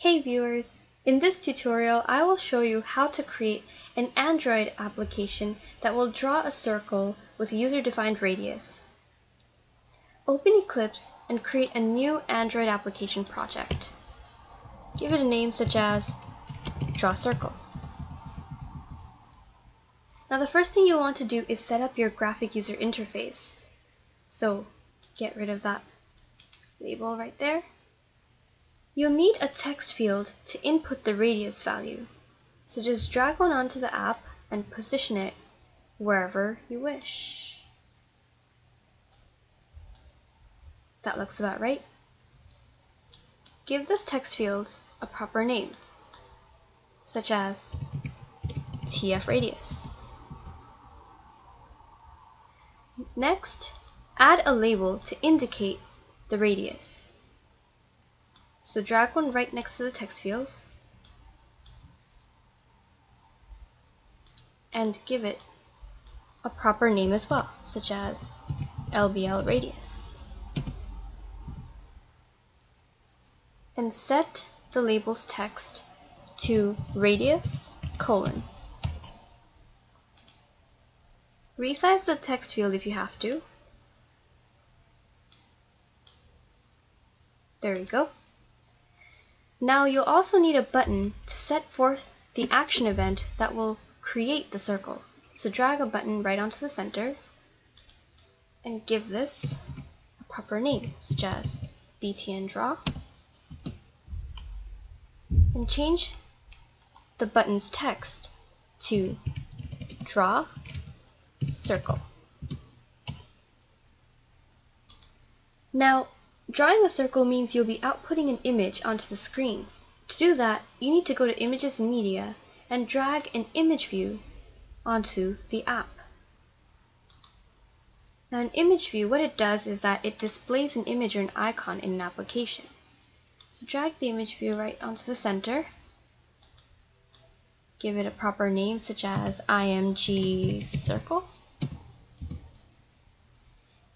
Hey viewers! In this tutorial, I will show you how to create an Android application that will draw a circle with user-defined radius. Open Eclipse and create a new Android application project. Give it a name such as Draw Circle. Now the first thing you'll want to do is set up your graphic user interface. So get rid of that label right there. You'll need a text field to input the radius value. So just drag one onto the app and position it wherever you wish. That looks about right. Give this text field a proper name, such as TF radius. Next, add a label to indicate the radius. So drag one right next to the text field and give it a proper name as well, such as LBL radius. And set the label's text to radius : Resize the text field if you have to. There you go. Now you'll also need a button to set forth the action event that will create the circle. So drag a button right onto the center and give this a proper name, such as BTN Draw. And change the button's text to Draw Circle. Now, drawing a circle means you'll be outputting an image onto the screen. To do that, you need to go to Images and Media and drag an image view onto the app. Now an image view, what it does is that it displays an image or an icon in an application. So drag the image view right onto the center. Give it a proper name such as IMG Circle.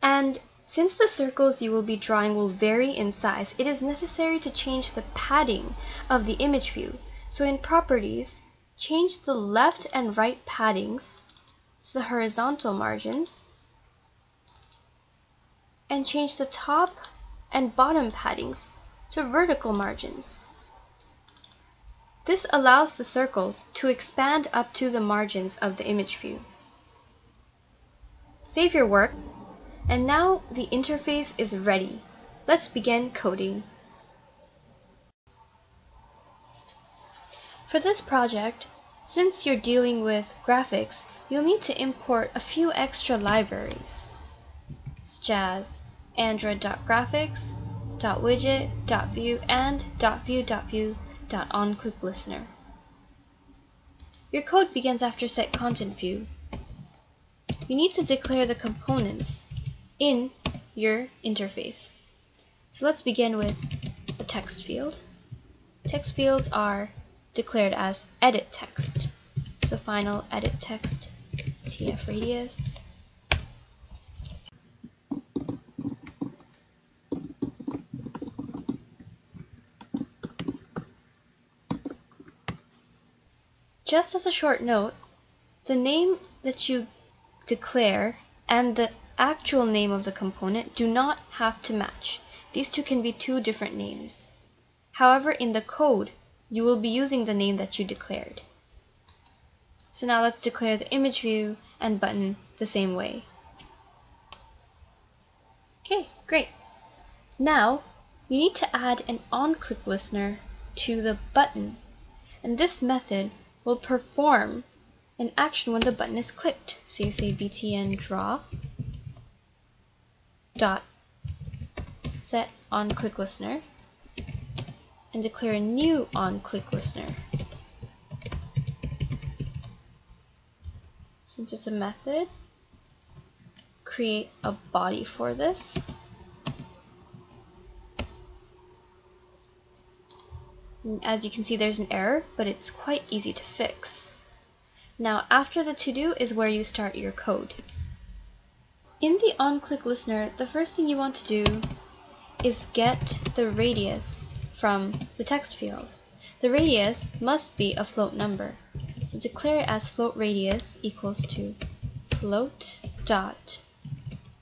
And since the circles you will be drawing will vary in size, it is necessary to change the padding of the image view. So in Properties, change the left and right paddings to the horizontal margins, and change the top and bottom paddings to vertical margins. This allows the circles to expand up to the margins of the image view. Save your work. And now the interface is ready. Let's begin coding. For this project, since you're dealing with graphics, you'll need to import a few extra libraries, such as android.graphics, .widget, .view, and .view.view.onClickListener. Your code begins after setContentView. You need to declare the components in your interface. So let's begin with the text field. Text fields are declared as edit text. So final edit text TF radius. Just as a short note, the name that you declare and the actual name of the component do not have to match. These two can be two different names. However, in the code, you will be using the name that you declared. So now let's declare the image view and button the same way. Okay, great. Now, you need to add an onClickListener to the button, and this method will perform an action when the button is clicked. So you say btn draw dot set onClickListener and declare a new onClickListener. Since it's a method, create a body for this. And as you can see, there's an error, but it's quite easy to fix. Now, after the to-do is where you start your code. In the onClickListener, the first thing you want to do is get the radius from the text field. The radius must be a float number. So declare it as float radius equals to float dot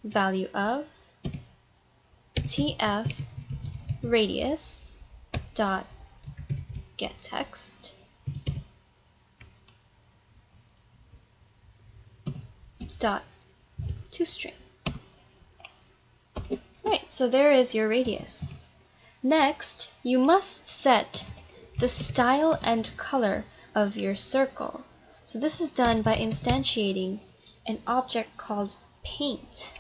value of tf radius dot get text dot toString. Right, so there is your radius. Next, you must set the style and color of your circle. So this is done by instantiating an object called paint.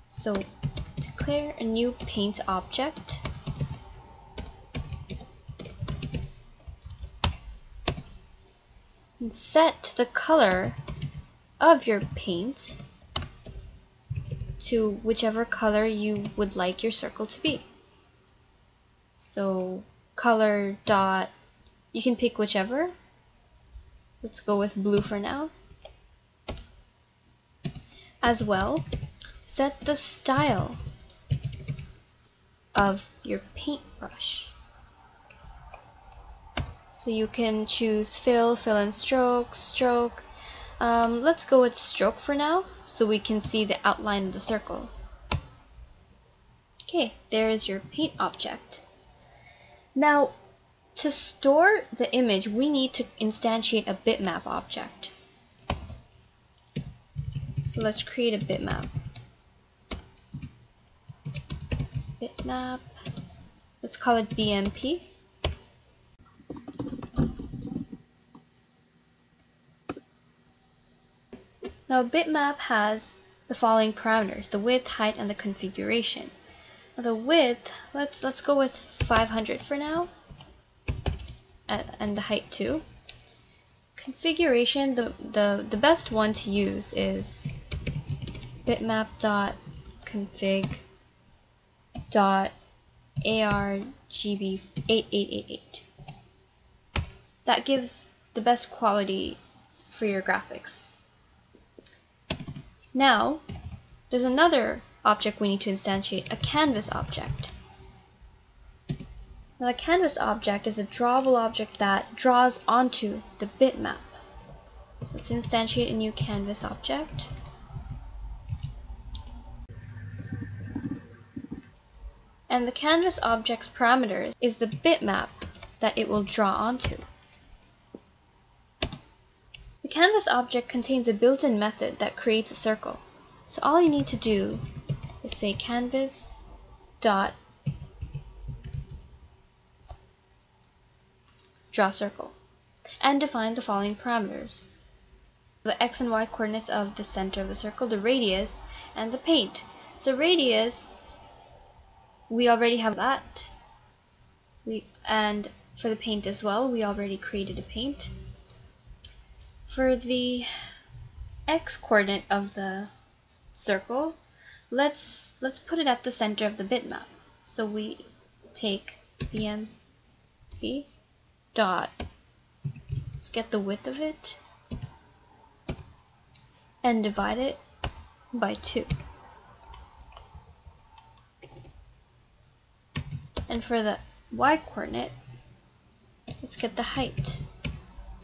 So declare a new paint object. And set the color of your paint to whichever color you would like your circle to be. So color dot, you can pick whichever. Let's go with blue for now. As well, set the style of your paintbrush. So you can choose fill and stroke, stroke. Let's go with stroke for now, so we can see the outline of the circle. Okay, there is your paint object. Now, to store the image, we need to instantiate a bitmap object. So let's create a bitmap. Bitmap. Let's call it BMP. Now, bitmap has the following parameters: the width, height, and the configuration. Now, the width, let's go with 500 for now, and the height too. Configuration, the best one to use is bitmap.config.argb8888. That gives the best quality for your graphics. Now, there's another object we need to instantiate, a canvas object. Now, a canvas object is a drawable object that draws onto the bitmap. So let's instantiate a new canvas object. And the canvas object's parameters is the bitmap that it will draw onto. The canvas object contains a built-in method that creates a circle. So all you need to do is say canvas dot draw circle and define the following parameters: the x and y coordinates of the center of the circle, the radius, and the paint. So radius, we already have that. And for the paint as well, we already created a paint. For the x coordinate of the circle, let's put it at the center of the bitmap. So we take BMP dot, let's get the width of it and divide it by 2. And for the y coordinate, let's get the height.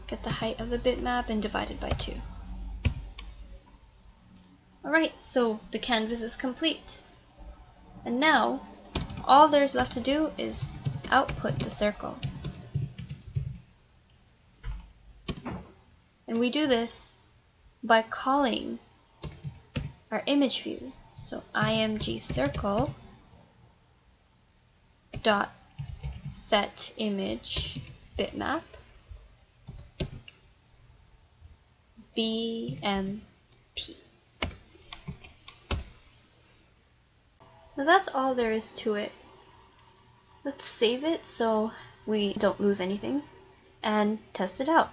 Get the height of the bitmap and divide it by 2. Alright, so the canvas is complete. And now, all there's left to do is output the circle. And we do this by calling our image view. So img circle dot set image bitmap BMP. Now that's all there is to it. Let's save it so we don't lose anything and test it out.